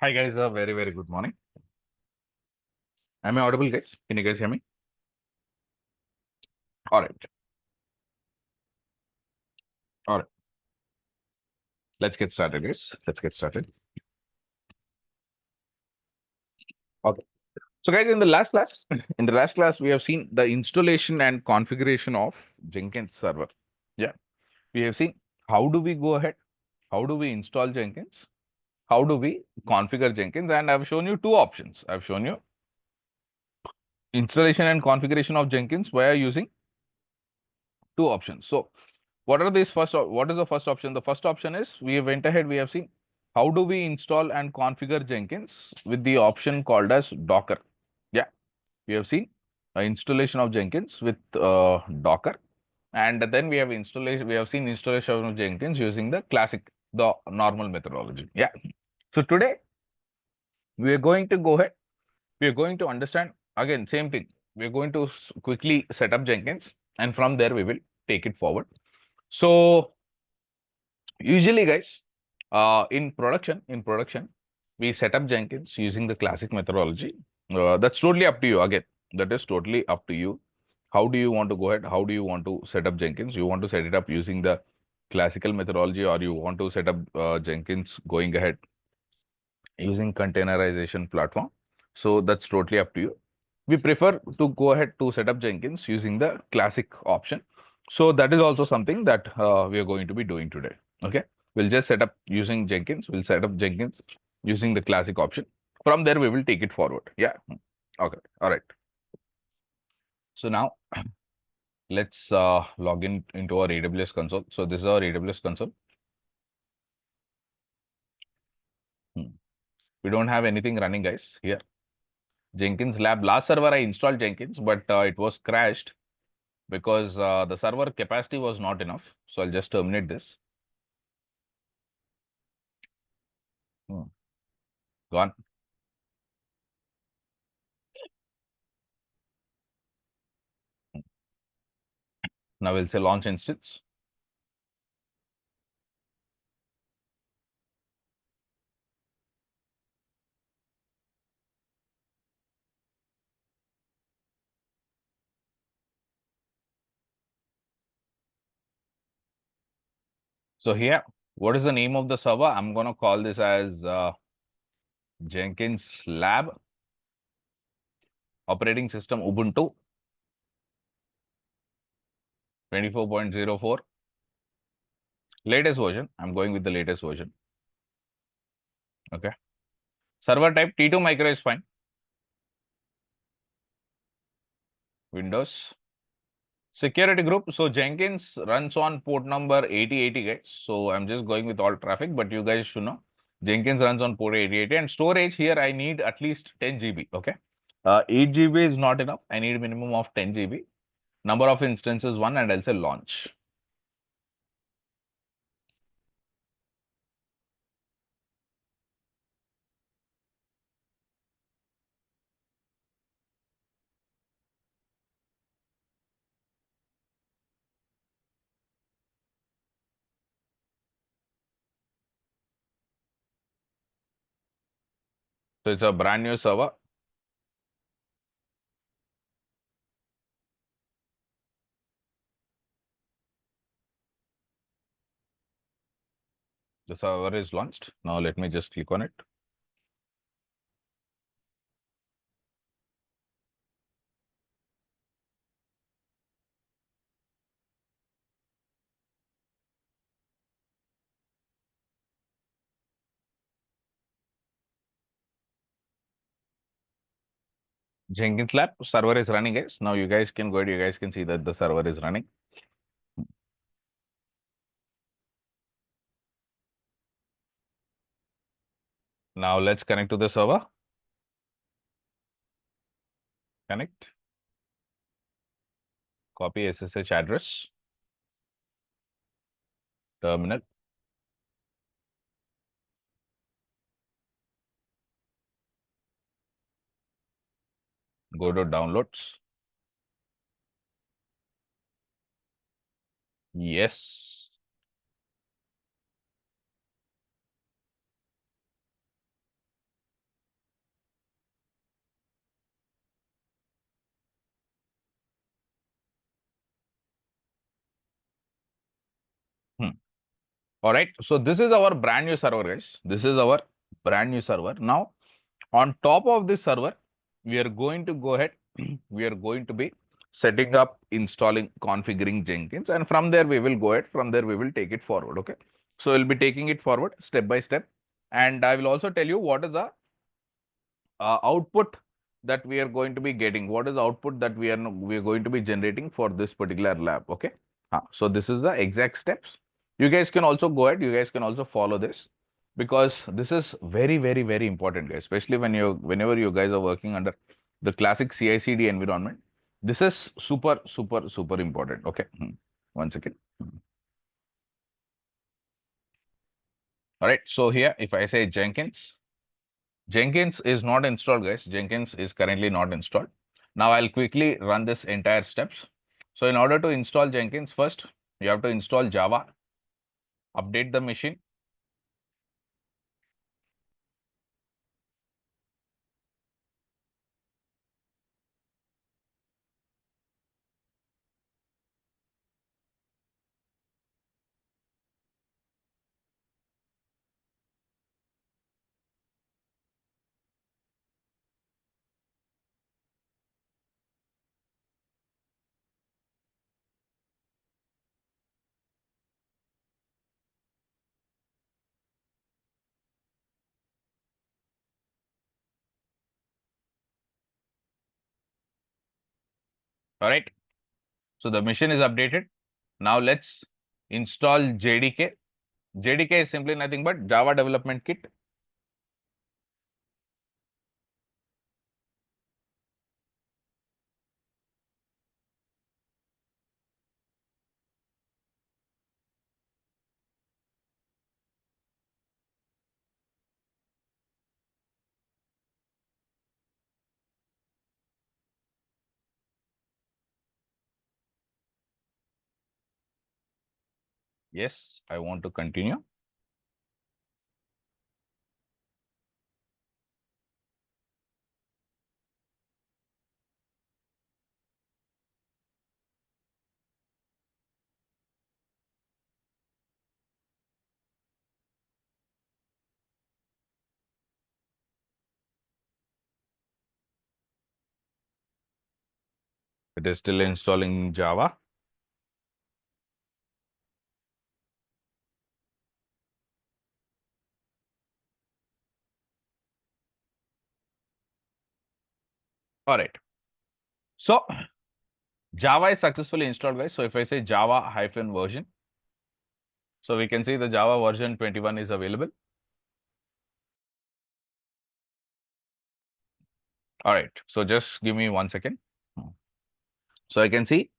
Hi guys, a very good morning. Am I audible, guys? Can you guys hear me? All right, all right. Let's get started, guys. Let's get started. Okay. So, guys, in the last class, we have seen the installation and configuration of Jenkins server. Yeah, we have seen how do we go ahead, how do we install Jenkins, how do we configure Jenkins, and I've shown you two options. I've shown you installation and configuration of Jenkins via using two options. So, what are these what is the first option? The first option is we went ahead, we have seen how do we install and configure Jenkins with the option called as Docker. Yeah, we have seen installation of Jenkins with Docker, and then we have seen installation of Jenkins using the normal methodology. Yeah. So today we are going to go ahead, we are going to understand again same thing. We are going to quickly set up Jenkins, and from there we will take it forward. So usually, guys, in production, we set up Jenkins using the classic methodology. That's totally up to you. Again, that is totally up to you. How do you want to go ahead? How do you want to set up Jenkins? You want to set it up using the classical methodology, or you want to set up Jenkins going ahead using containerization platform? So that's totally up to you. We prefer to go ahead to set up Jenkins using the classic option. So that is also something that we are going to be doing today. Okay. We'll just set up using Jenkins. We'll set up Jenkins using the classic option. From there, we will take it forward. Yeah. Okay. All right. So now let's log in into our AWS console. So this is our AWS console. We don't have anything running, guys, here. Jenkins lab. Last server I installed Jenkins, but it was crashed because the server capacity was not enough. So I'll just terminate this. Gone. Now we'll say launch instance. So here, what is the name of the server? I'm going to call this as Jenkins Lab. Operating system Ubuntu 24.04. Latest version. I'm going with the latest version. Okay. Server type T2 micro is fine. Windows. Security group. So Jenkins runs on port number 8080, guys. So I'm just going with all traffic, but you guys should know Jenkins runs on port 8080. And storage here, I need at least 10 GB. Okay. 8 GB is not enough. I need a minimum of 10 GB. Number of instances 1, and I'll say launch. So it's a brand new server. The server is launched. Now let me just click on it. Jenkins Lab server is running, guys. Now you guys can go ahead. You guys can see that the server is running. Now let's connect to the server. Connect. Copy SSH address. Terminal. Go to downloads. Yes. All right. So this is our brand new server, guys. This is our brand new server. Now, on top of this server, we are going to go ahead. We are going to be setting up, installing, configuring Jenkins, and from there we will go ahead. From there we will take it forward. Okay. So we'll be taking it forward step by step, and I will also tell you what is the output that we are going to be getting. What is the output that we are going to be generating for this particular lab? Okay. So this is the exact steps. You guys can also go ahead. You guys can also follow this because this is very, very, very important, guys. Especially whenever you guys are working under the classic CI/CD environment. This is super, super, super important. Okay. One second. All right. So here, if I say Jenkins. Jenkins is not installed, guys. Jenkins is currently not installed. Now I'll quickly run this entire steps. So in order to install Jenkins, first you have to install Java, update the machine. All right. So the machine is updated. Now let's install JDK. JDK is simply nothing but Java Development Kit. Yes, I want to continue. It is still installing Java. All right. So Java is successfully installed, guys. So if I say Java hyphen version, so we can see the Java version 21 is available. All right. So just give me 1 second. So I can see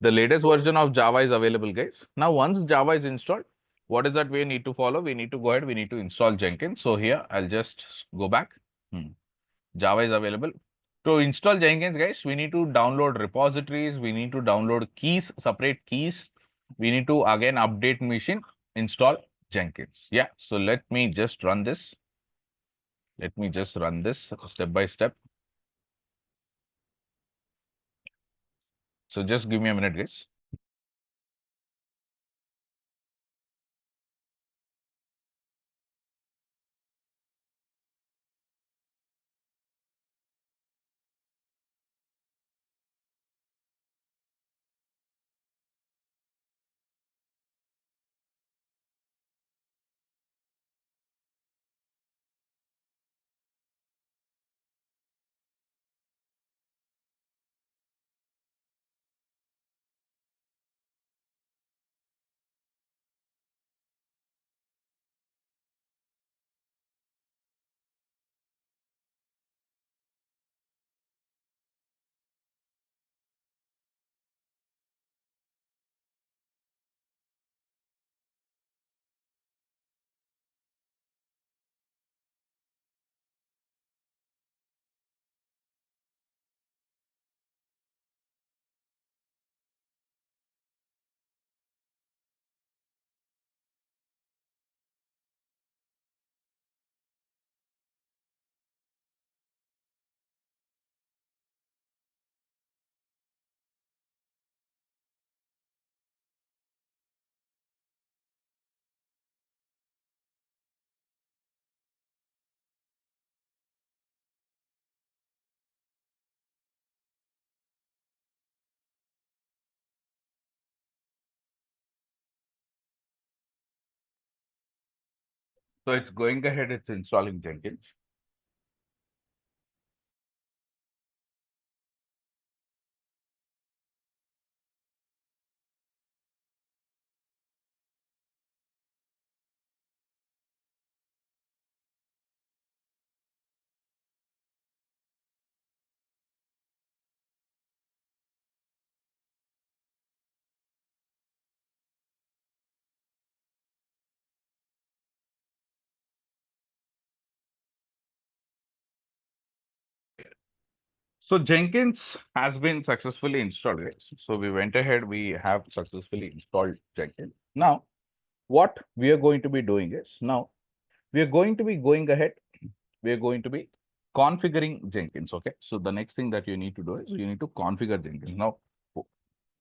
the latest version of Java is available, guys. Now, once Java is installed, what is that we need to follow? We need to go ahead. We need to install Jenkins. So here, I'll just go back. Java is available. To install Jenkins, guys, we need to download repositories. We need to download keys, separate keys. We need to again update machine, install Jenkins. Yeah. So let me just run this. Let me just run this step by step. So just give me a minute, guys. So it's going ahead, it's installing Jenkins. So Jenkins has been successfully installed, guys. So we went ahead, we have successfully installed Jenkins. Now, what we are going to be doing is, now we are going to be going ahead, we are going to be configuring Jenkins, okay? So the next thing that you need to do is you need to configure Jenkins. Now,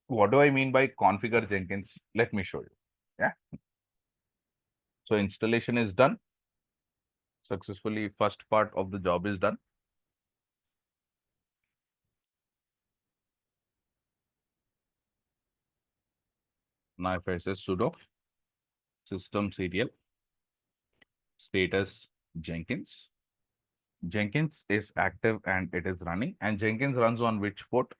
what do I mean by configure Jenkins? Let me show you. Yeah. So installation is done. Successfully, first part of the job is done. Now, if I say sudo system serial status Jenkins, Jenkins is active and it is running. And Jenkins runs on which port?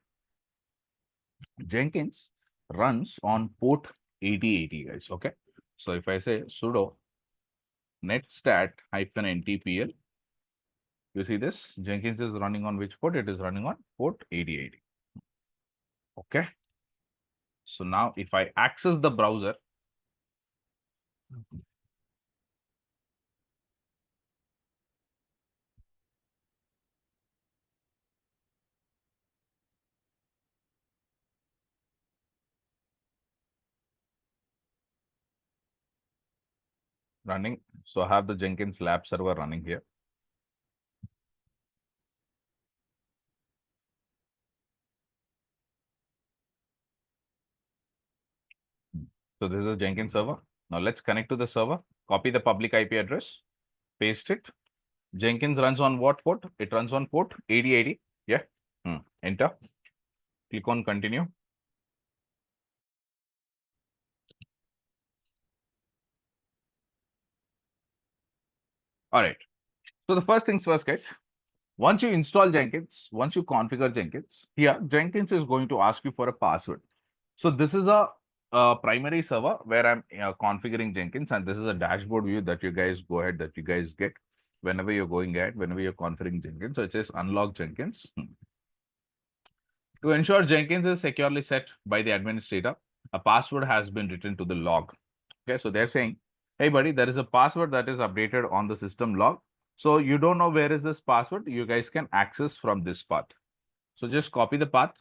Jenkins runs on port 8080, guys. Okay. So if I say sudo netstat-ntpl, you see this? Jenkins is running on which port? It is running on port 8080. Okay. So now if I access the browser, running. So I have the Jenkins lab server running here. So this is a Jenkins server. Now let's connect to the server, copy the public IP address, paste it. Jenkins runs on what port? It runs on port 8080. Yeah. Enter. Click on continue. All right. So the first things first, guys. Once you install Jenkins, once you configure Jenkins, here Jenkins is going to ask you for a password. So this is a primary server where I'm configuring Jenkins, and this is a dashboard view that you guys go ahead, that you guys get whenever you're going ahead, whenever you're configuring Jenkins. So it says unlock Jenkins. To ensure Jenkins is securely set by the administrator, a password has been written to the log. Okay, so they're saying, hey buddy, there is a password that is updated on the system log. So you don't know where is this password, you guys can access from this path. So just copy the path.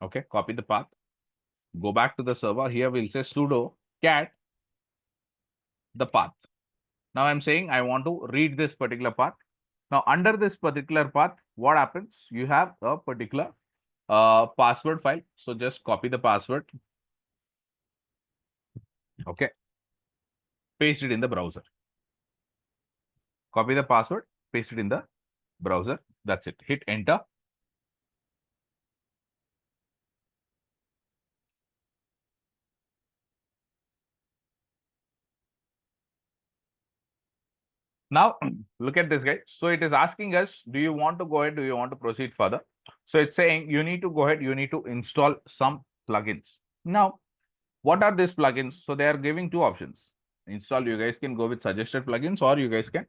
Okay, copy the path. Go back to the server. Here we'll say sudo cat the path. Now I'm saying I want to read this particular path. Now under this particular path, what happens? You have a particular password file. So just copy the password. Okay. Paste it in the browser. Copy the password, paste it in the browser. That's it. Hit enter. Now, look at this, guy. So it is asking us, do you want to go ahead? Do you want to proceed further? So it's saying you need to go ahead. You need to install some plugins. Now, what are these plugins? So they are giving two options. Install, you guys can go with suggested plugins, or you guys can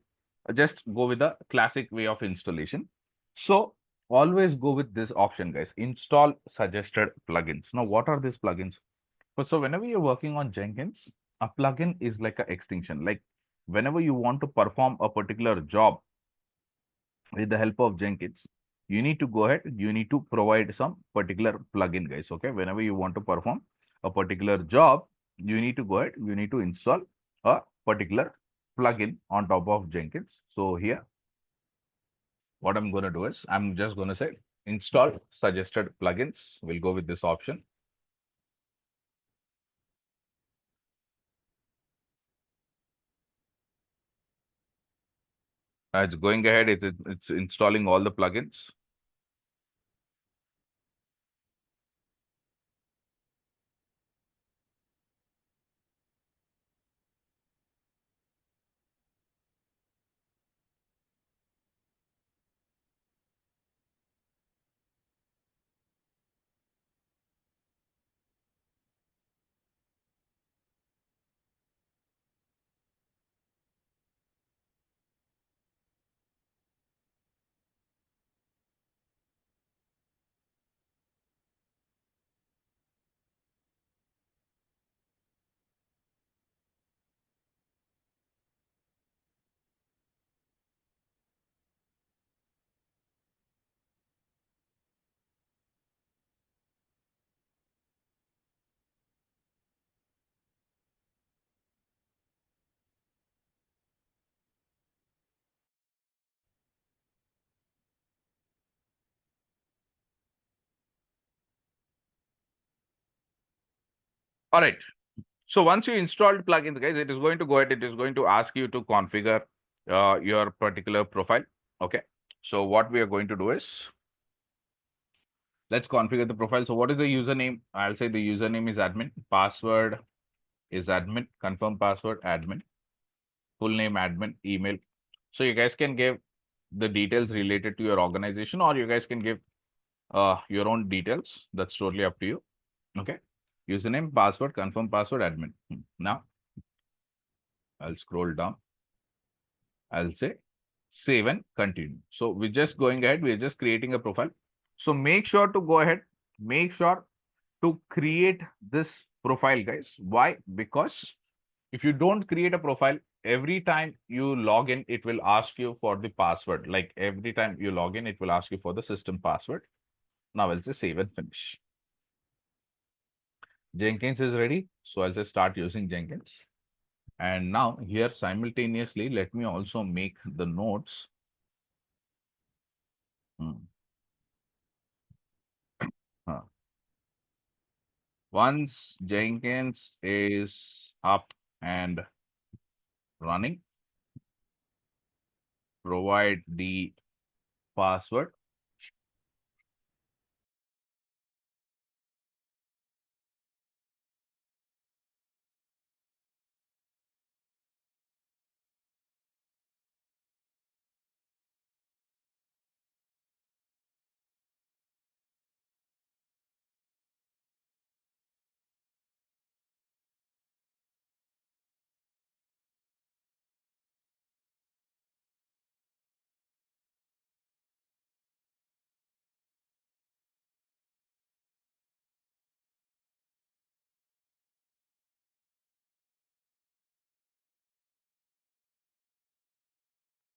just go with the classic way of installation. So always go with this option, guys. Install suggested plugins. Now, what are these plugins? So whenever you're working on Jenkins, a plugin is like an extension. Like whenever you want to perform a particular job with the help of Jenkins, you need to go ahead, you need to provide some particular plugin, guys. Okay. Whenever you want to perform a particular job, you need to go ahead, you need to install a particular plugin on top of Jenkins. So here, what I'm going to do is I'm just going to say install suggested plugins. We'll go with this option. It's going ahead, it's installing all the plugins. All right. So once you installed plugins, guys, it is going to go ahead. It is going to ask you to configure your particular profile. Okay. So what we are going to do is, let's configure the profile. So what is the username? I'll say the username is admin. Password is admin. Confirm password admin. Full name admin. Email. So you guys can give the details related to your organization, or you guys can give your own details. That's totally up to you. Okay. Username, password, confirm password, admin. Now I'll scroll down. I'll say save and continue. So we're just going ahead. We're just creating a profile. So make sure to go ahead. Make sure to create this profile, guys. Why? Because if you don't create a profile, every time you log in, it will ask you for the password. Like every time you log in, it will ask you for the system password. Now I'll say save and finish. Jenkins is ready. So I'll just start using Jenkins. And now here simultaneously, let me also make the notes. Huh. Once Jenkins is up and running, provide the password.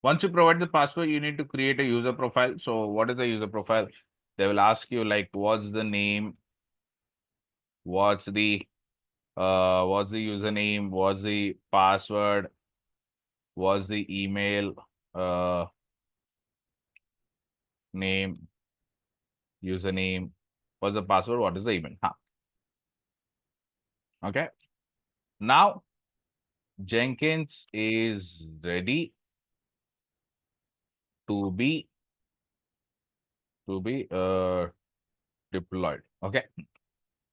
Once you provide the password, you need to create a user profile. So what is a user profile? They will ask you like, what's the name? What's the username? What's the password? What's the email? Name, username. What's the password? What is the email? Huh. Okay. Now Jenkins is ready to be deployed. Okay.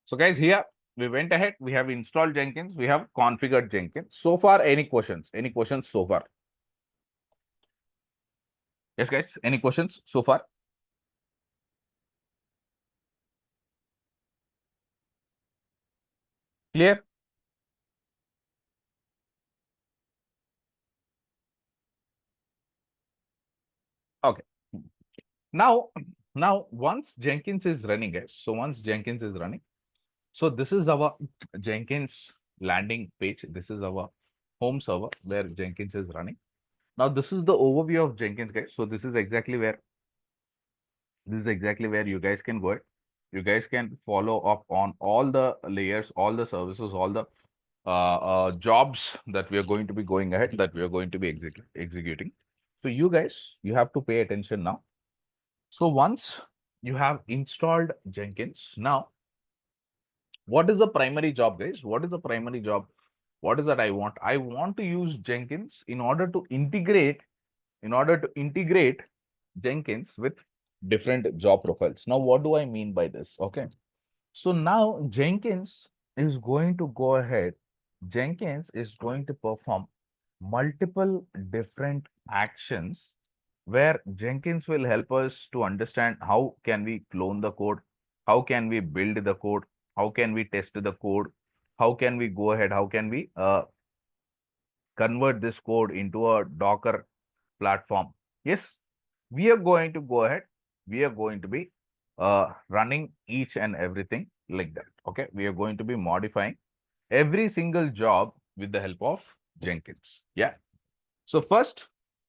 So guys, here we went ahead. We have installed Jenkins. We have configured Jenkins. So far, any questions? Any questions so far? Yes, guys. Any questions so far? Clear? Okay. Now once Jenkins is running, guys. So once Jenkins is running, so this is our Jenkins landing page. This is our home server where Jenkins is running. Now this is the overview of Jenkins, guys. So this is exactly where you guys can go ahead. You guys can follow up on all the layers, all the services, all the jobs that we are going to be going ahead, that we are going to be executing. So you guys, you have to pay attention now. So once you have installed Jenkins, now what is the primary job, guys? What is the primary job? What is that I want? I want to use Jenkins in order to integrate Jenkins with different job profiles. Now, what do I mean by this? Okay. So now Jenkins is going to go ahead. Jenkins is going to perform multiple different actions where Jenkins will help us to understand how can we clone the code, how can we build the code, how can we test the code, how can we go ahead, how can we convert this code into a Docker platform. Yes, we are going to go ahead. We are going to be running each and everything like that. Okay, we are going to be modifying every single job with the help of Jenkins. Yeah. So first,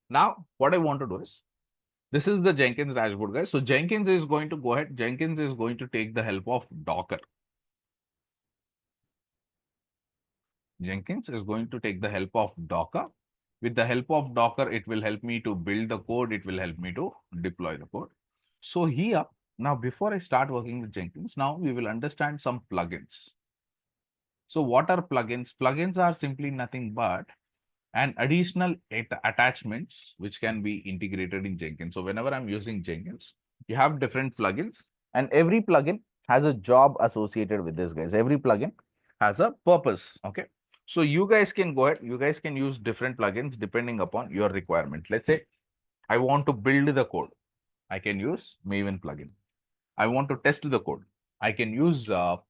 now what I want to do is, this is the Jenkins dashboard, guys. So Jenkins is going to go ahead. Jenkins is going to take the help of Docker. Jenkins is going to take the help of Docker. With the help of Docker, it will help me to build the code. It will help me to deploy the code. So here, now before I start working with Jenkins, now we will understand some plugins. So what are plugins? Plugins are simply nothing but an additional attachments which can be integrated in Jenkins. So whenever I'm using Jenkins, you have different plugins, and every plugin has a job associated with this, guys. Every plugin has a purpose. Okay. So you guys can go ahead, you guys can use different plugins depending upon your requirement. Let's say I want to build the code. I can use Maven plugin. I want to test the code. I can use SonarQube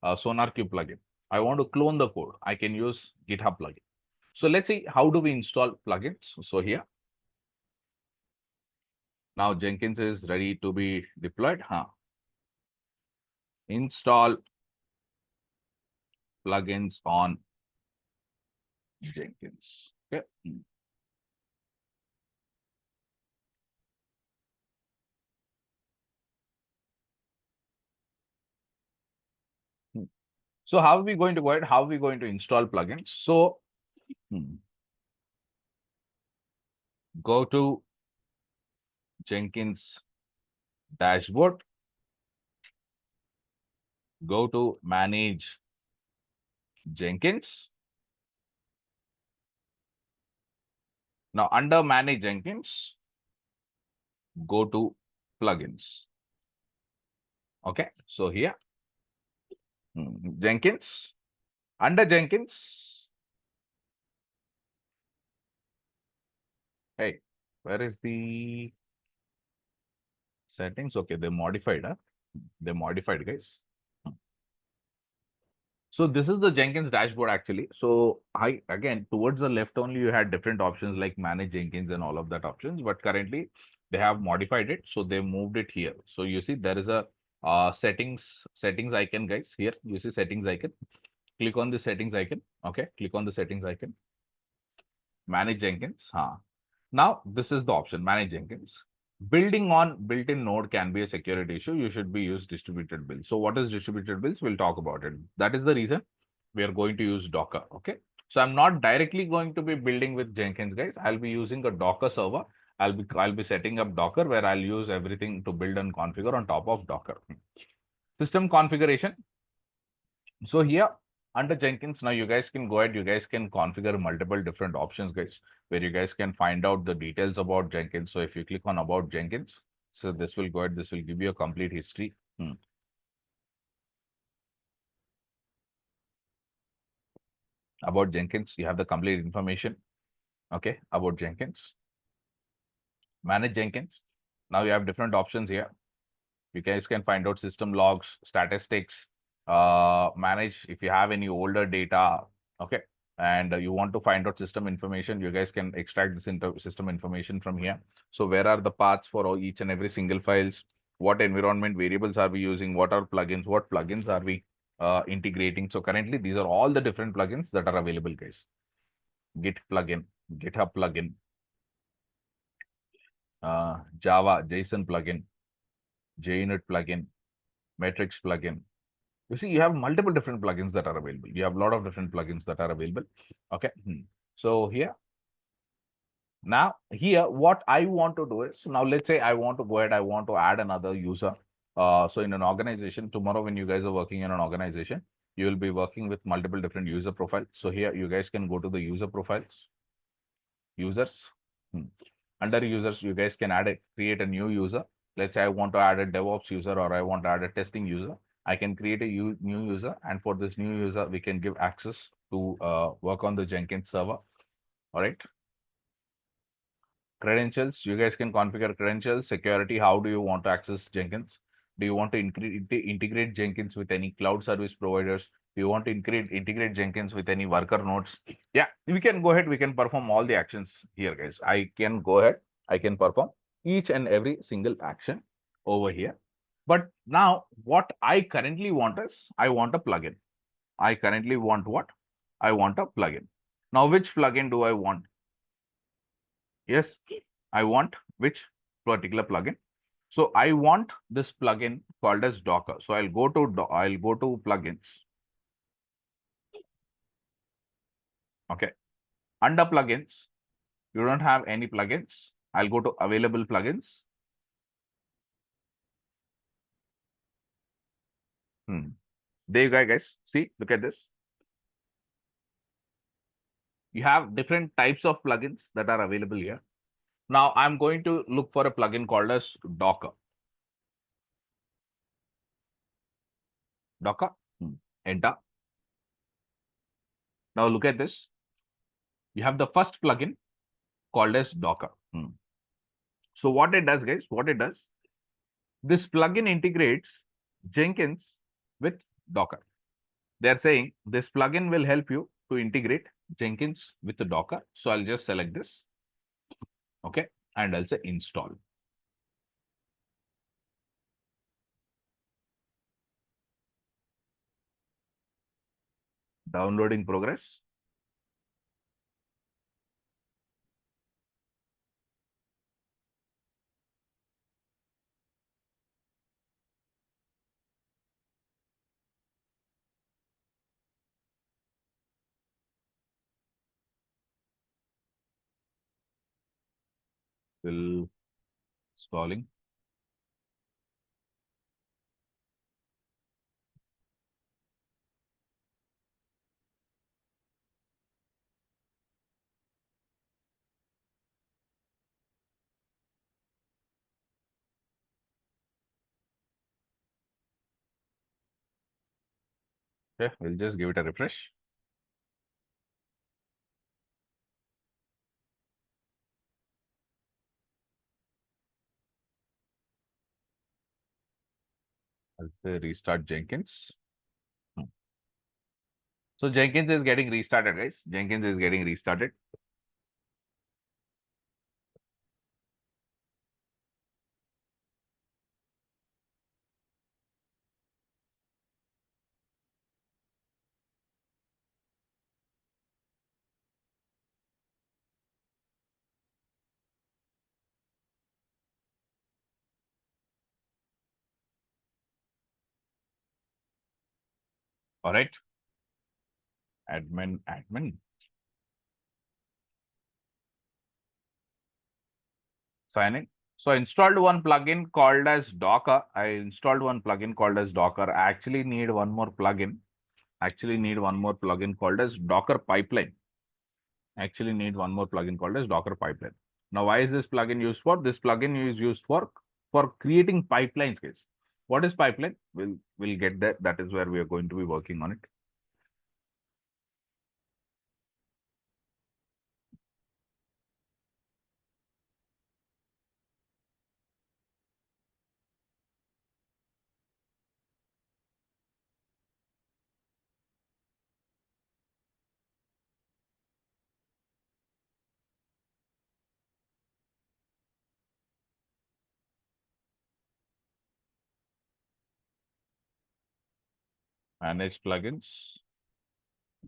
plugin. I want to clone the code. I can use GitHub plugin. So let's see how do we install plugins. So here, now Jenkins is ready to be deployed. Install plugins on Jenkins. Okay. So how are we going to go ahead? How are we going to install plugins? So go to Jenkins dashboard, go to manage Jenkins. Now under manage Jenkins, go to plugins. Okay. So here, Jenkins, under Jenkins, hey, where is the settings? Okay, they modified, they modified, guys. So this is the Jenkins dashboard actually. So I again towards the left only you had different options like manage Jenkins and all of that options, but currently they have modified it. So they moved it here. So you see there is a settings icon, guys. Here you see settings icon. Click on the settings icon. Okay, click on the settings icon. Manage Jenkins. Now this is the option, manage Jenkins. Building on built-in node can be a security issue. You should be use distributed builds. So what is distributed builds? We'll talk about it. That is the reason we are going to use Docker. Okay. So I'm not directly going to be building with Jenkins, guys. I'll be using a Docker server. I'll be setting up Docker where I'll use everything to build and configure on top of Docker. System configuration. So here under Jenkins, now you guys can go ahead, you guys can configure multiple different options, guys, where you guys can find out the details about Jenkins. So if you click on about Jenkins, so this will go ahead, this will give you a complete history. About Jenkins, you have the complete information. Okay, about Jenkins. Manage Jenkins. Now you have different options here. You guys can find out system logs, statistics, manage if you have any older data. Okay. And you want to find out system information, you guys can extract this system information from here. So where are the paths for each and every single files? What environment variables are we using? What are plugins? What plugins are we integrating? So currently, these are all the different plugins that are available, guys. Git plugin, GitHub plugin, Java, JSON plugin, JUnit plugin, Matrix plugin. You see, you have multiple different plugins that are available. You have a lot of different plugins that are available. Okay. So here, now here, what I want to do is, now let's say I want to go ahead, I want to add another user. So in an organization, tomorrow when you guys are working in an organization, you will be working with multiple different user profiles. So here you guys can go to the user profiles, users. Under users, you guys can create a new user. Let's say I want to add a DevOps user or I want to add a testing user. I can create a new user, and for this new user, we can give access to work on the Jenkins server. All right. Credentials, you guys can configure credentials. Security, how do you want to access Jenkins? Do you want to integrate Jenkins with any cloud service providers? Do you want to integrate Jenkins with any worker nodes? Yeah, we can go ahead. We can perform all the actions here, guys. I can go ahead. I can perform each and every single action over here. But now what I currently want is I want a plugin. I currently want what? I want a plugin. Now, which plugin do I want? Yes, I want which particular plugin. So I want this plugin called as Docker. So I'll go to plugins. Okay. Under plugins, you don't have any plugins. I'll go to available plugins. There you go, guys. See, look at this. You have different types of plugins that are available here. Now I'm going to look for a plugin called as Docker. Docker. Enter. Now look at this. You have the first plugin called as Docker. So what it does, guys, what it does, this plugin integrates Jenkins with Docker. They're saying this plugin will help you to integrate Jenkins with the Docker. So I'll just select this. Okay. And I'll say install. Downloading progress. Will installing. Okay, we'll just give it a refresh. I'll say restart Jenkins. So Jenkins is getting restarted, guys. Jenkins is getting restarted. All right. Admin. Sign in. So I installed one plugin called as Docker. I installed one plugin called as Docker. I actually need one more plugin. Called as Docker Pipeline. Actually need one more plugin called as Docker Pipeline. Now, why is this plugin used for? This plugin is used for creating pipelines, guys. What is pipeline? We'll get that. That is where we are going to be working on it. Manage plugins,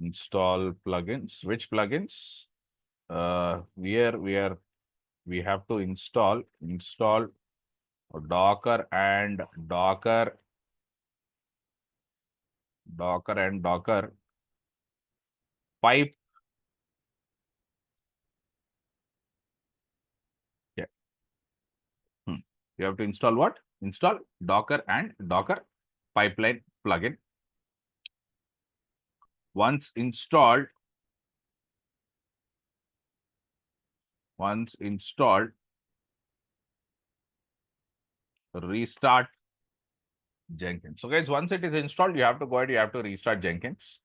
install plugins. Which plugins? We have to install Docker and Docker pipe. Yeah. You have to install what? Install Docker and Docker pipeline plugin. Once installed, restart Jenkins. So guys, once it is installed, you have to go ahead, you have to restart Jenkins.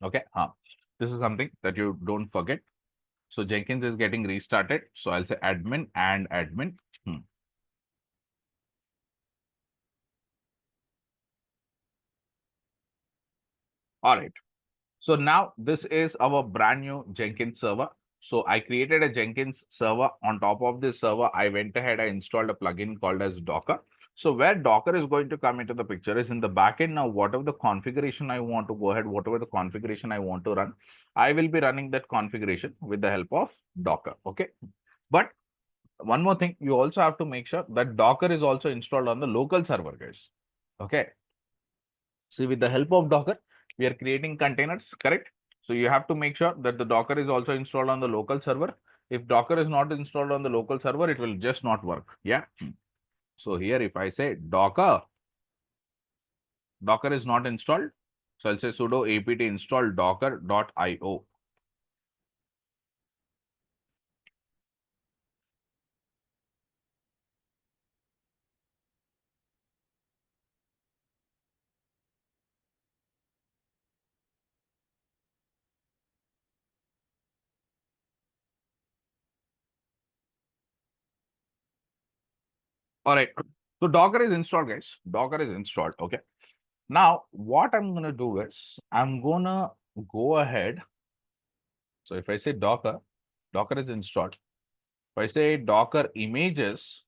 Okay. This is something that you don't forget. So Jenkins is getting restarted. So I'll say admin and admin. All right. So now this is our brand new Jenkins server. So I created a Jenkins server. On top of this server, I went ahead, I installed a plugin called as Docker. So where Docker is going to come into the picture is in the backend. Now, whatever the configuration I want to go ahead, whatever the configuration I want to run, I will be running that configuration with the help of Docker. Okay. But one more thing, you also have to make sure that Docker is also installed on the local server, guys. Okay. See, with the help of Docker, we are creating containers, correct? So you have to make sure that the Docker is also installed on the local server. If Docker is not installed on the local server, it will just not work. Yeah. So here, if I say Docker, Docker is not installed. So I'll say sudo apt install docker.io. All right. So Docker is installed, guys. Docker is installed. Okay. Now, what I'm going to do is I'm going to go ahead. So if I say Docker, Docker is installed. If I say Docker images,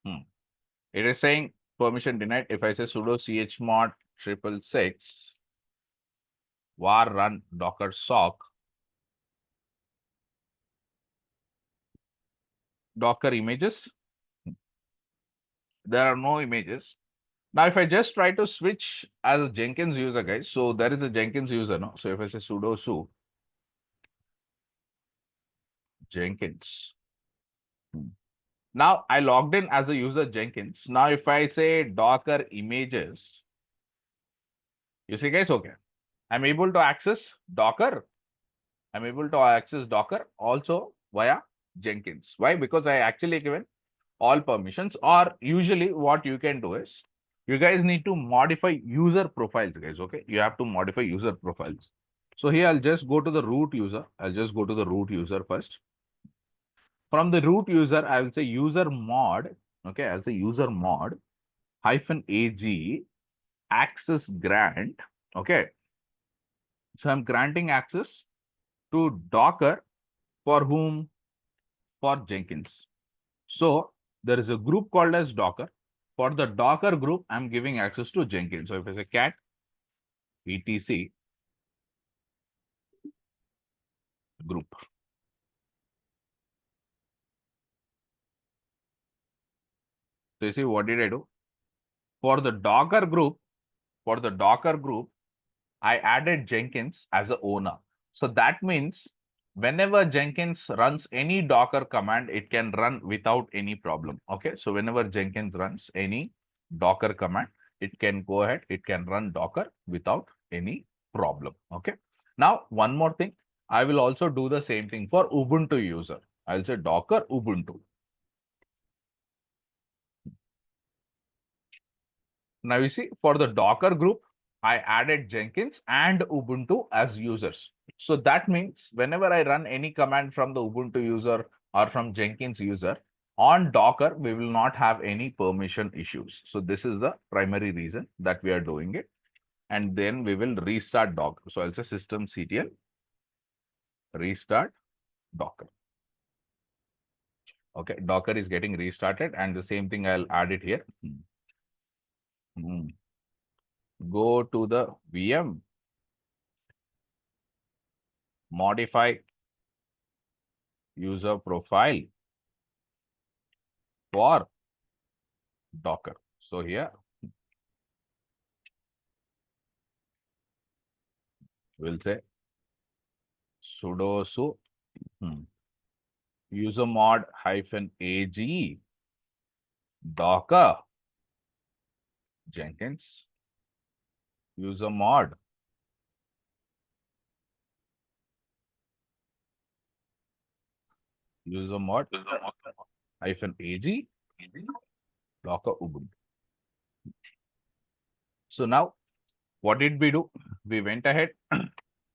it is saying permission denied. If I say sudo chmod 666 var run docker sock, Docker images, there are no images. Now, if I just try to switch as a Jenkins user, guys, so there is a Jenkins user, no? So if I say sudo su Jenkins, now I logged in as a user Jenkins. Now, if I say Docker images, you see, guys, okay, I'm able to access Docker. I'm able to access Docker also via Jenkins. Why? Because I actually given all permissions, or usually what you can do is you guys need to modify user profiles, guys. Okay, you have to modify user profiles. So here I'll just go to the root user. I'll just go to the root user first. From the root user, I will say user mod. Okay, I'll say user mod -ag access grant. Okay, so I'm granting access to Docker for whom? For Jenkins. So there is a group called as Docker. For the Docker group, I'm giving access to Jenkins. So if I say cat etc group. So you see, what did I do? For the Docker group, I added Jenkins as a owner. So that means whenever Jenkins runs any Docker command, it can run without any problem. Okay. So whenever Jenkins runs any Docker command, it can go ahead, it can run Docker without any problem. Okay. Now, one more thing, I will also do the same thing for Ubuntu user. I'll say Docker Ubuntu. Now you see, for the Docker group, I added Jenkins and Ubuntu as users. So that means whenever I run any command from the Ubuntu user or from Jenkins user on Docker, we will not have any permission issues. So this is the primary reason that we are doing it. And then we will restart Docker. So I'll say systemctl restart Docker. Okay, Docker is getting restarted, and the same thing I'll add it here. Go to the VM, modify user profile for Docker. So here we'll say sudo su user mod -ag Docker Jenkins user mod -ag Docker Ubuntu. So now what did we do? We went ahead,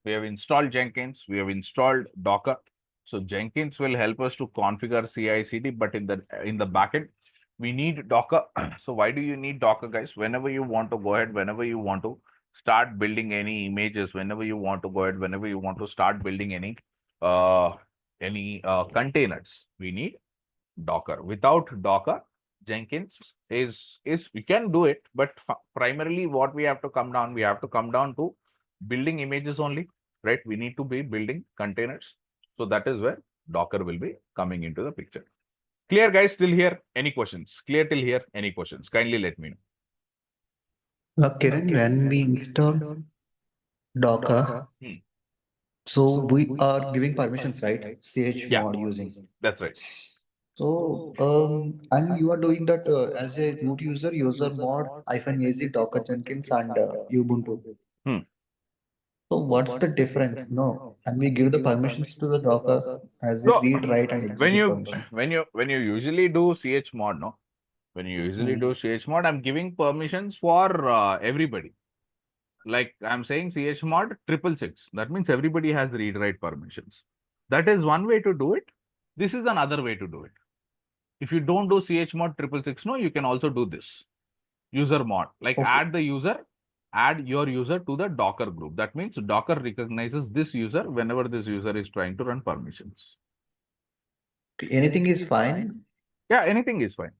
we have installed Jenkins, we have installed Docker. So Jenkins will help us to configure CI/CD, but in the backend, we need Docker. So why do you need Docker, guys? Whenever you want to go ahead, whenever you want to start building any images, whenever you want to go ahead, whenever you want to start building any containers, we need Docker. Without Docker, Jenkins is we can do it, but primarily what we have to come down to building images only, right? We need to be building containers. So that is where Docker will be coming into the picture. Clear, guys, till here? Any questions? Clear till here? Any questions? Kindly let me know. Kiran, when we install Docker, so we are giving permissions, right? Yeah. Chmod using. That's right. So, and you are doing that as a root user, user mod hyphen az Docker Jenkins and Ubuntu. Hmm. So, what's the difference? No, and we give the permissions to the Docker as a So read, write, and when execute you permission. when you usually do chmod, no, when you usually do Hmm. chmod, I'm giving permissions for everybody. Like I'm saying chmod 666. That means everybody has read write permissions. That is one way to do it. This is another way to do it. If you don't do chmod 666, no, you can also do this user mod. Like Okay. add the user, add your user to the Docker group. That means Docker recognizes this user whenever this user is trying to run permissions. Anything is fine. Yeah, anything is fine.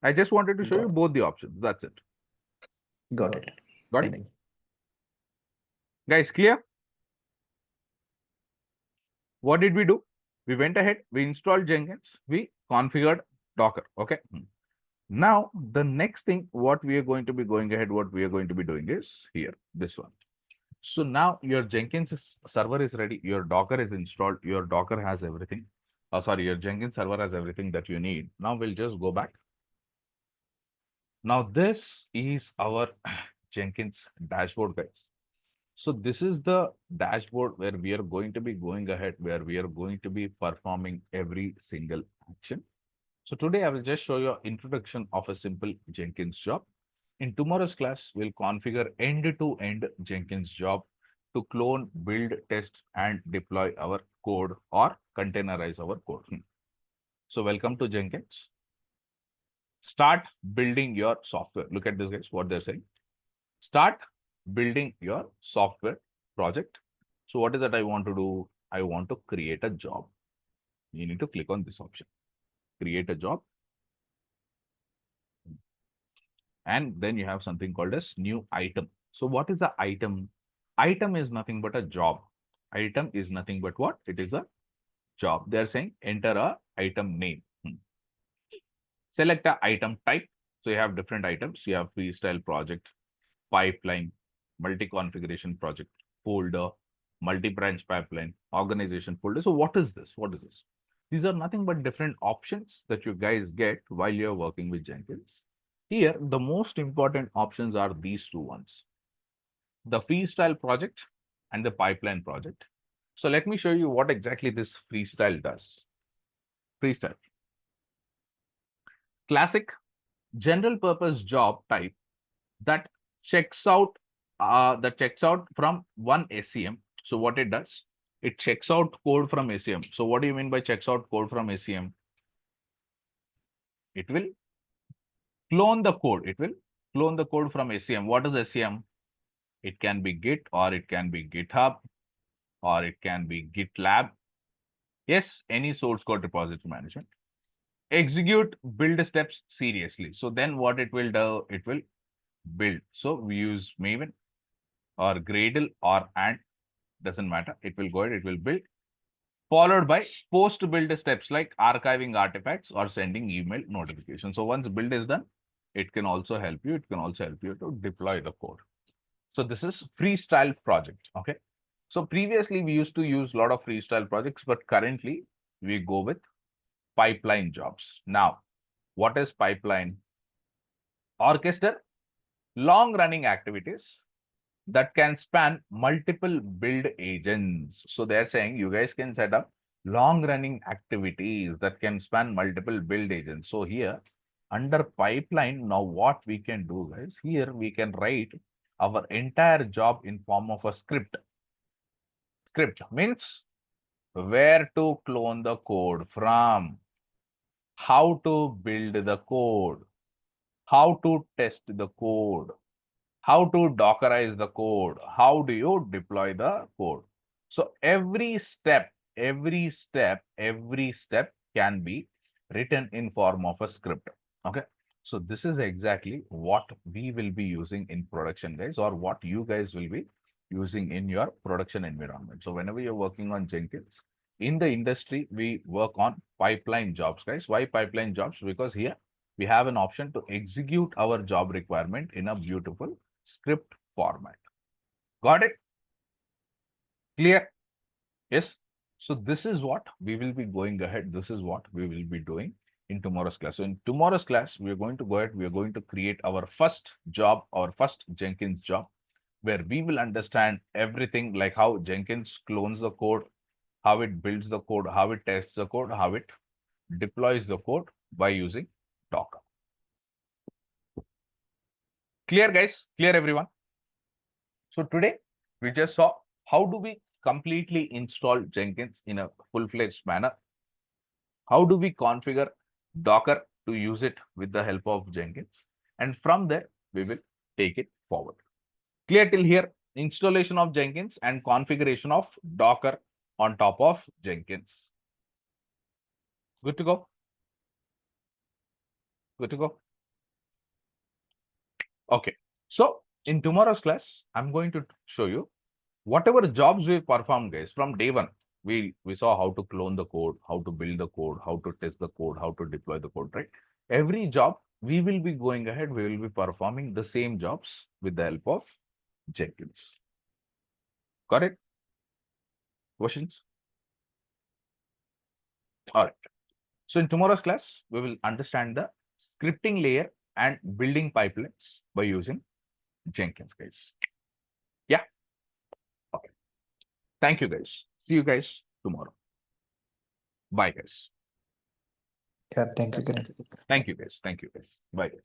I just wanted to show you Got both the options. That's it. got it. Got it? Thank you. Guys, clear? What did we do? We went ahead, we installed Jenkins, we configured Docker. Okay. Now, the next thing, what we are going to be going ahead, what we are going to be doing is here, this one. So now your Jenkins server is ready, your Docker is installed, your Docker has everything. Sorry, your Jenkins server has everything that you need. Now we'll just go back. Now this is our Jenkins dashboard, guys. So this is the dashboard where we are going to be going ahead, where we are going to be performing every single action. So today I will just show you an introduction of a simple Jenkins job. In tomorrow's class, we'll configure end-to-end Jenkins job to clone, build, test, and deploy our code or containerize our code. So welcome to Jenkins. Start building your software. Look at this, guys, what they're saying. Start building your software project. So what is that I want to do? I want to create a job. You need to click on this option, create a job. And then you have something called as new item. So what is the item? Item is nothing but a job. Item is nothing but what? It is a job. They're saying enter a item name. Select a item type. So you have different items. You have freestyle project, pipeline, multi-configuration project, folder, multi-branch pipeline, organization folder. So what is this? What is this? These are nothing but different options that you guys get while you're working with Jenkins. Here, the most important options are these two ones, the freestyle project and the pipeline project. So let me show you what exactly this freestyle does. Freestyle, classic general purpose job type that checks out from one SCM. So what it does, it checks out code from SCM. So what do you mean by checks out code from SCM? It will clone the code. It will clone the code from SCM. What is SCM? It can be Git, or it can be GitHub, or it can be GitLab. Yes, any source code repository management. Execute build steps seriously. So then what it will do, it will build. So we use Maven or Gradle or Ant, doesn't matter. It will go ahead, it will build, followed by post build steps like archiving artifacts or sending email notifications. So once build is done, it can also help you. It can also help you to deploy the code. So this is freestyle project. Okay. So previously we used to use a lot of freestyle projects, but currently we go with pipeline jobs. Now, what is pipeline? Orchestra long running activities that can span multiple build agents. So they're saying you guys can set up long running activities that can span multiple build agents. So here under pipeline, now what we can do, guys, here we can write our entire job in form of a script. Script means where to clone the code from, how to build the code, how to test the code, how to dockerize the code, how do you deploy the code. So every step can be written in form of a script. Okay. So this is exactly what we will be using in production, guys, or what you guys will be using in your production environment. So whenever you're working on Jenkins, in the industry, we work on pipeline jobs, guys. Why pipeline jobs? Because here we have an option to execute our job requirement in a beautiful script format. Got it? Clear? Yes. So this is what we will be going ahead. This is what we will be doing in tomorrow's class. So in tomorrow's class, we are going to go ahead, we are going to create our first job, our first Jenkins job, where we will understand everything like how Jenkins clones the code, how it builds the code, how it tests the code, how it deploys the code by using Docker. Clear, guys? Clear, everyone? So today we just saw how do we completely install Jenkins in a full-fledged manner. How do we configure Docker to use it with the help of Jenkins? And from there, we will take it forward. Clear till here? Installation of Jenkins and configuration of Docker on top of Jenkins. Good to go? Good to go? Okay. So in tomorrow's class, I'm going to show you whatever jobs we perform, guys, from day one. We saw how to clone the code, how to build the code, how to test the code, how to deploy the code, right? Every job we will be going ahead, we will be performing the same jobs with the help of Jenkins. Got it? Questions? All right. So in tomorrow's class, we will understand the scripting layer and building pipelines by using Jenkins, guys. Yeah. Okay. Thank you, guys. See you guys tomorrow. Bye, guys. Yeah, thank you, Kiran. Thank you, guys. Thank you, guys. Bye, guys.